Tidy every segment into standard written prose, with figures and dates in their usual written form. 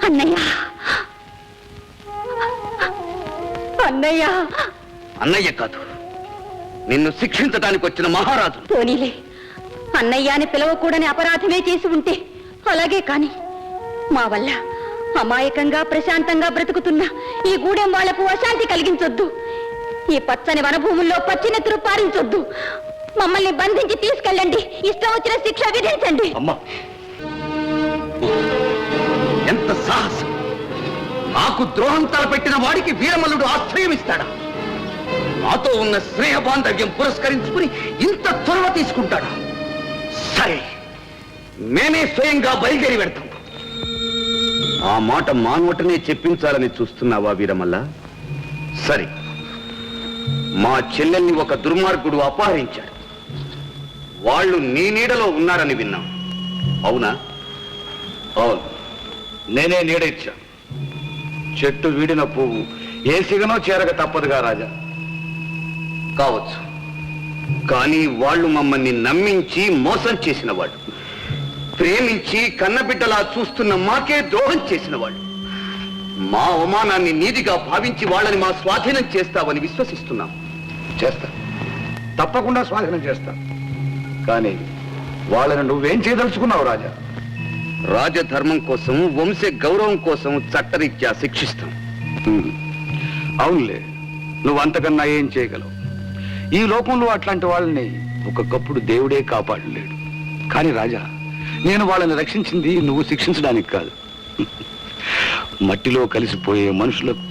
అన్నయ్య అన్నయ్య అన్నయ్య కాదు, నిన్ను శిక్షించడానికి వచ్చిన మహారాజు. పోనీలే, అన్నయ్య అని పిలవకూడని అపరాధమే చేసి ఉంటే అలాగే కాని మా వల్ల అమాయకంగా ప్రశాంతంగా బ్రతుకుతున్న ఈ గూడెం వాళ్లకు అశాంతి కలిగించొద్దు. ఈ పచ్చని వనభూముల్లో పచ్చినెత్తురు పారించొద్దు. మమ్మల్ని బంధించి తీసుకెళ్ళండి, ఇష్టం వచ్చిన శిక్ష విధించండి. అమ్మా, ఎంత సాహసం! నాకు ద్రోహం తలపెట్టిన వాడికి వీరమల్లుడు ఆశ్రయం ఇస్తాడా? నాతో ఉన్న స్నేహ బాంధవ్యం పురస్కరించుకుని ఇంత చొరవ తీసుకుంటాడా? సరే, మేమే స్వయంగా బయలుదేరి పెడతాం. ఆ మాట మా నోటనే చెప్పించాలని చూస్తున్నావా వీరమల్ల? సరే, మా చెల్లెల్ని ఒక దుర్మార్గుడు అపహరించాడు. వాళ్ళు నీ నీడలో ఉన్నారని విన్నాం, అవునా? అవును, నేనే నీడ ఇచ్చా. చెట్టు వీడిన పువ్వు ఏ సిగనో చేరక తప్పదుగా రాజా. కావచ్చు, కానీ వాళ్ళు మమ్మల్ని నమ్మించి మోసం చేసిన వాళ్ళు, ప్రేమించి కన్నబిడ్డలా చూస్తున్న మాకే ద్రోహం చేసిన వాళ్ళు. మా అవమానాన్ని నీతిగా భావించి వాళ్ళని మా స్వాధీనం చేస్తావని విశ్వసిస్తున్నాం. చేస్తా, తప్పకుండా స్వాధీనం చేస్తా. కానీ వాళ్ళని నువ్వేం చేయదలుచుకున్నావు రాజా? రాజధర్మం కోసం, వంశ గౌరవం కోసం చట్టరీత్యా శిక్షిస్తాం. అవునులే, నువ్వంతకన్నా ఏం చేయగలవు? ఈ లోకంలో అట్లాంటి వాళ్ళని ఒకప్పుడు దేవుడే కాపాడలేడు. కానీ రాజా, నేను వాళ్ళని రక్షించింది నువ్వు శిక్షించడానికి కాదు. మట్టిలో కలిసిపోయే మనుషులకు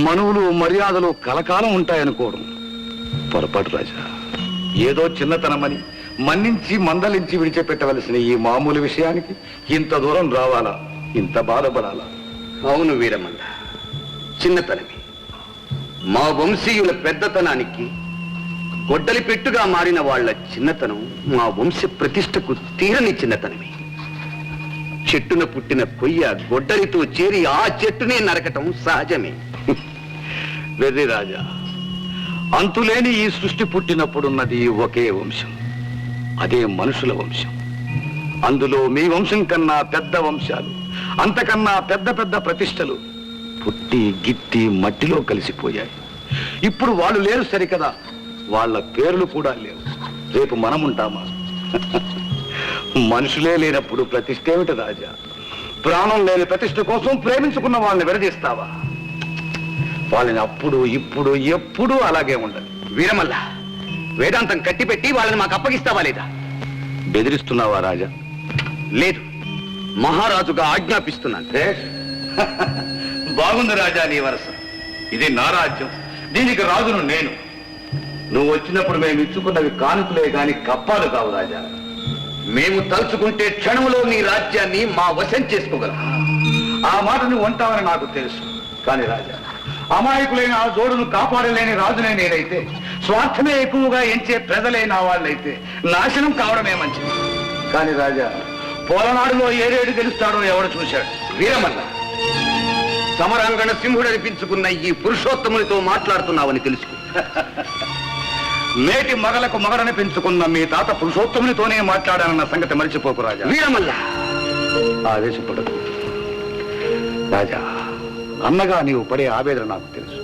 మనువులు మర్యాదలు కలకాలం ఉంటాయనుకోవడం పొరపాటు రాజా. ఏదో చిన్నతనమని మన్నించి మందలించి విడిచిపెట్టవలసిన ఈ మామూలు విషయానికి ఇంత దూరం రావాలా? ఇంత బాధపడాలా? అవును వీరమల్ల, చిన్నతనమే. మా వంశీయుల పెద్దతనానికి గొడ్డలి పెట్టుగా మారిన వాళ్ళ చిన్నతనం మా వంశ ప్రతిష్టకు తీరని చిన్నతనమే. చెట్టున పుట్టిన కొయ్య గొడ్డలితో చేరి ఆ చెట్టునే నరకటం సహజమే. వెర్రి రాజా, అంతులేని ఈ సృష్టి పుట్టినప్పుడున్నది ఒకే వంశం, అదే మనుషుల వంశం. అందులో మీ వంశం కన్నా పెద్ద వంశాలు, అంతకన్నా పెద్ద పెద్ద ప్రతిష్టలు పుట్టి గిట్టి మట్టిలో కలిసిపోయాయి. ఇప్పుడు వాళ్ళు లేరు సరికదా, వాళ్ళ పేర్లు కూడా లేవు. రేపు మనముంటామా? మనుషులే లేనప్పుడు ప్రతిష్ట ఏమిటి రాజా? ప్రాణం లేని ప్రతిష్ట కోసం ప్రేమించుకున్న వాళ్ళని విడదీస్తావా? వాళ్ళని అప్పుడు ఇప్పుడు ఎప్పుడూ అలాగే ఉండదు. వీరమల్ల, వేదాంతం కట్టిపెట్టి వాళ్ళని మాకు అప్పగిస్తావా లేదా? బెదిరిస్తున్నావా రాజా? లేదు, మహారాజుగా ఆజ్ఞాపిస్తున్నాను. బాగుంది రాజా నీ వరస. ఇది నా రాజ్యం, దీనికి రాజును నేను. నువ్వు వచ్చినప్పుడు మేము ఇచ్చుకున్నవి కానుకలే గాని కప్పాలు కావు రాజా. మేము తలుచుకుంటే క్షణంలో నీ రాజ్యాన్ని మా వశం చేసుకోగలం. ఆ మాట నువ్వు అంటావని నాకు తెలుసు. కానీ రాజా, అమాయకులైన ఆ జోడును కాపాడలేని రాజునే నేనైతే, స్వార్థమే ఎక్కువగా ఎంచే ప్రజలే నా వాళ్ళైతే నాశనం కావడమే మంచిది. కానీ రాజా, పోలనాడులో ఏరేడు గెలుస్తాడో ఎవడు చూశాడు? వీరమల్ల, సమరాంగణ సింహుడు అనిపించుకున్న ఈ పురుషోత్తమునితో మాట్లాడుతున్నావని తెలుసు. మేటి మగలకు మగడని పెంచుకున్న మీ తాత పురుషోత్తమునితోనే మాట్లాడానన్న సంగతి మరిచిపోకు రాజా. వీరమల్ల, ఆవేశపడకు రాజా. అన్నగా నీవు పడే ఆవేదన నాకు తెలుసు.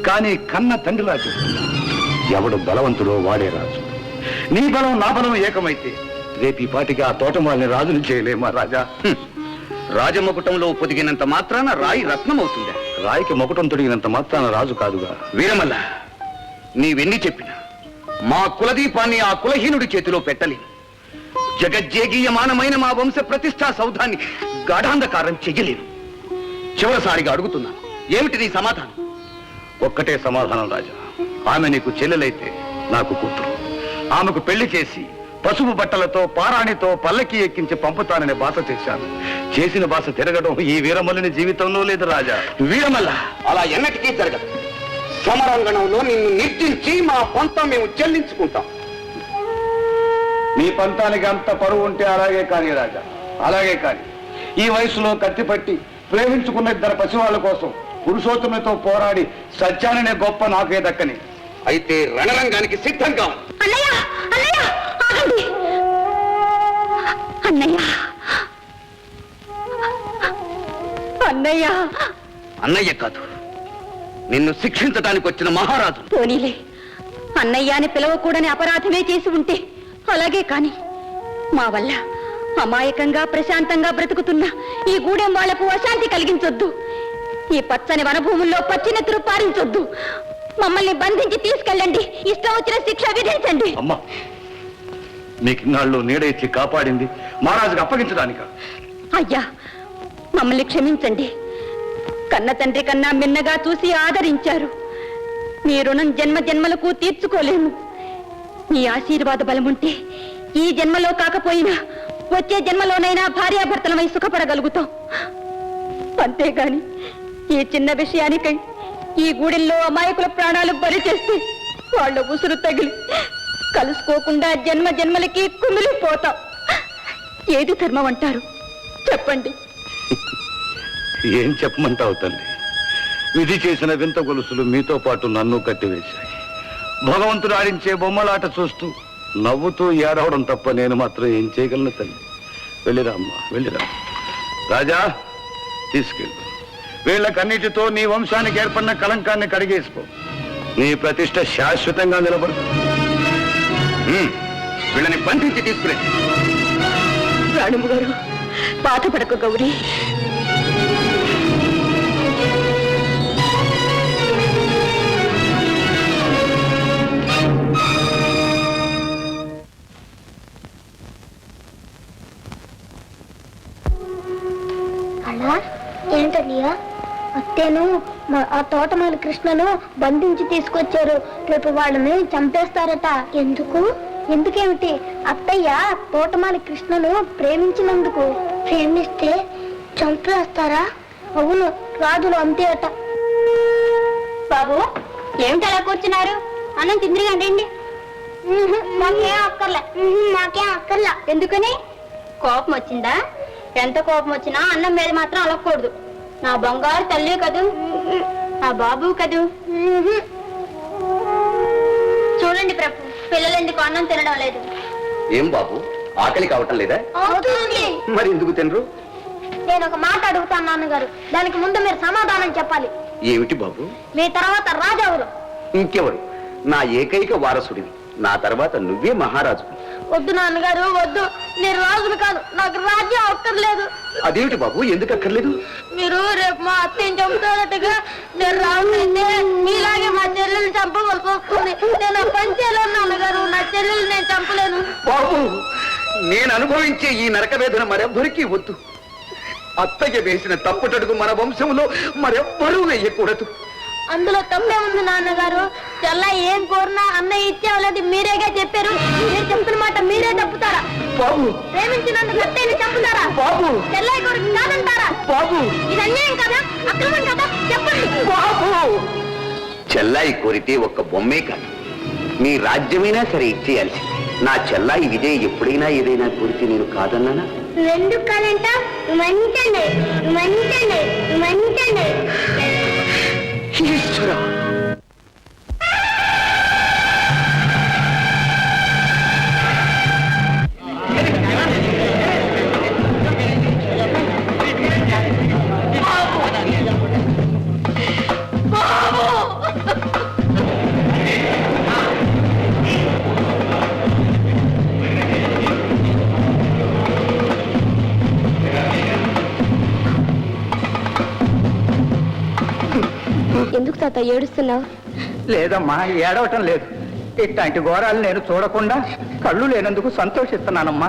కానీ కన్న తండ్రిలా చెప్తున్నా, ఎవడు బలవంతుడో వాడే రాజు. నీ బలం నా బలం ఏకమైతే రేపు ఈ పాటికి ఆ తోటమాలని రాజుని చేయలేమా రాజా? రాజమకుటంలో పొదిగినంత మాత్రాన రాయి రత్నం అవుతుందా? రాయికి మొకటం తొడిగినంత మాత్రాన రాజు కాదుగా. వీరమల్ల, నీవెన్ని చెప్పినా మా కులదీపాన్ని ఆ కులహీనుడి చేతిలో పెట్టలేను. జగజ్జేగీయమానమైన మా వంశ ప్రతిష్టా సౌధాన్ని గాఢాంధకారం చెయ్యలేను. చివరిసారిగా అడుగుతున్నాను, ఏమిటి నీ సమాధానం? ఒక్కటే సమాధానం రాజా. ఆమె నీకు చెల్లెలైతే నాకు కూతురు. ఆమెకు పెళ్లి చేసి పసుపు బట్టలతో పారాణితో పల్లకి ఎక్కించి పంపుతానని బాస చేశాను. చేసిన బాస తిరగడం ఈ వీరమల్లుని జీవితంలో లేదు రాజా. వీరమల్ల, అలా ఎన్నటికీ జరగదు. సమరాంగణంలో నిన్ను నిర్జించి మా పంతం మేము చెల్లించుకుంటాం. నీ పంతానికి అంత పరువు ఉంటే అలాగే కానీ రాజా, అలాగే కానీ. ఈ వయసులో కత్తిపట్టి ప్రేమించుకున్న ఇద్దరు పసివాళ్ళ కోసం పురుషోత్తమునితో పోరాడి సత్యాననే గొప్ప నాకే దక్కని. అయితే రణరంగానికి సిద్ధంగా అన్నయ్య అన్నయ్య ఆగండి. అన్నయ్య అన్నయ్య అన్నయ్య కాదు, నిన్ను శిక్షించడానికి వచ్చిన మహారాజు. పోనీలే, అన్నయ్య అని పిలవకూడని అపరాధమే చేసి ఉంటే అలాగే కాని మా వల్ల అమాయకంగా ప్రశాంతంగా బ్రతుకుతున్న ఈ గూడెం వాళ్లకు అశాంతి కలిగించొద్దు. ఈ పచ్చని వనభూముల్లో పచ్చినెత్తురు పారించొద్దు. మమ్మల్ని బంధించి తీసుకెళ్ళండి, ఇష్టం వచ్చిన శిక్ష విధించండి. అమ్మా, నీకిన్నాళ్ళు నీడ ఇచ్చి కాపాడింది మహారాజుకు అప్పగించడానిక? అయ్యా, మమ్మల్ని క్షమించండి. కన్న తండ్రి కన్నా మిన్నగా చూసి ఆదరించారు. మీ రుణం జన్మ జన్మలకు తీర్చుకోలేము. మీ ఆశీర్వాద బలముంటే ఈ జన్మలో కాకపోయినా వచ్చే జన్మలోనైనా భార్యాభర్తలమై సుఖపడగలుగుతాం. అంతేగాని ఈ చిన్న విషయానికై ఈ గూడెల్లో అమాయకుల ప్రాణాలు బలి చేస్తే వాళ్ళ ఉసురు తగిలి కలుసుకోకుండా జన్మ జన్మలకి కుమిలిపోతాం. ఏది ధర్మం అంటారు చెప్పండి. ఏం చెప్పమంటావు తల్లి? విధి చేసిన వింత గొలుసులు మీతో పాటు నన్ను కట్టివేశాయి. భగవంతుడు ఆడించే బొమ్మలాట చూస్తూ నవ్వుతూ ఏడవడం తప్ప నేను మాత్రం ఏం చేయగలను తల్లి? వెళ్ళిరా అమ్మా, వెళ్ళిరా. రాజా, తీసుకెళ్ళు. వీళ్ళకన్నిటితో నీ వంశానికి ఏర్పడిన కలంకాన్ని కడిగేసుకో. నీ ప్రతిష్ట శాశ్వతంగా నిలబడు. వీళ్ళని బంధించి తీసుకురే. రాణుము గారు, బాధపడకు గౌరీ. అలా ఏంటనియా? అత్తేను ఆ తోటమాలి కృష్ణను బంధించి తీసుకొచ్చారు. రేపు వాళ్ళని చంపేస్తారట. ఎందుకు? ఎందుకేమిటి? అత్తయ్య తోటమాలి కృష్ణను ప్రేమించినందుకు. ప్రేమిస్తే చంపేస్తారా? అవును, రాజులు అంతే అట. బాబు, ఏమిటి అలా కూర్చున్నారు? అన్నం తిందిరిగండి. మాకేం అక్కర్లే, మాకేం అక్కర్లా. ఎందుకని? కోపం వచ్చిందా? ఎంత కోపం వచ్చినా అన్నం మీద మాత్రం అలగకూడదు. నా బంగారు తల్లి కదూ, నా బాబు కదూ. చూడండి ప్రభు, పిల్లలు ఎందుకు అన్నం తినడం లేదు? ఏం బాబు, ఆకలి కావటం లేదా? మరి ఎందుకు తినరు? నేను ఒక మాట అడుగుతాను నాన్నగారు, దానికి ముందు మీరు సమాధానం చెప్పాలి. ఏమిటి బాబు? మీ తర్వాత రాజు ఎవరు? ఇంకెవరు? నా ఏకైక వారసుడివి. నా తర్వాత నువ్వే మహారాజు. వద్దు నాన్నగారు, వద్దు. నేను రాజును కాదు, నాకు రాజ్యం అక్కర్లేదు. అదేమిటి బాబు, ఎందుకు అక్కర్లేదు? మీరు రేపు మా అత్తయ్యని చంపుతారట్టుగా నేను రాజునైతే మీలాగే మా చెల్లెల్ని చంపవలసి వస్తుంది. నేను పని చేయలేను నాన్నగారు, నా చెల్లెల్ని నేను చంపలేను. బాబు, నేను అనుభవించే ఈ నరక వేదన మరెవ్వరికీ వద్దు. అత్తయ్య వేసిన తప్పుటడుగు మన వంశంలో మరెవ్వరూ వేయకూడదు. అందులో తప్పే ఉంది నాన్నగారు. చెల్ల ఏం కోరినా అన్నయ్య ఇచ్చేవాళ్ళది మీరేగా చెప్పారు. మీరు చెప్పిన మాట మీరే తప్పుతారా? బాబు, ప్రేమించినందుకు అత్తయ్యని చంపుతారా? బాబు, చెల్లయ్య కోరిక కాదంటారా? బాబు, ఇది అన్యాయం కదా, అక్రమం కదా? చెప్పండి. బాబు, చెల్లాయి కోరితే ఒక్క బొమ్మే కాదు, నీ రాజ్యమైనా సరే ఇచ్చేయాల్సి. నా చెల్లాయి విజయ్ ఎప్పుడైనా ఏదైనా కోరితే నేను కాదన్నానా? ఎందుకు కాదంట? మంచండి, మంచండి, మంచండి. ఈశ్వర, ఎందుకు తాత ఏడుస్తున్నావు? లేదమ్మా, ఏడవటం లేదు. ఇట్లాంటి ఘోరాలు నేను చూడకుండా కళ్ళు లేనందుకు సంతోషిస్తున్నానమ్మా.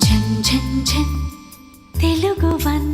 ఝన్ ఝన్ ఝన్ తెలుగు వన్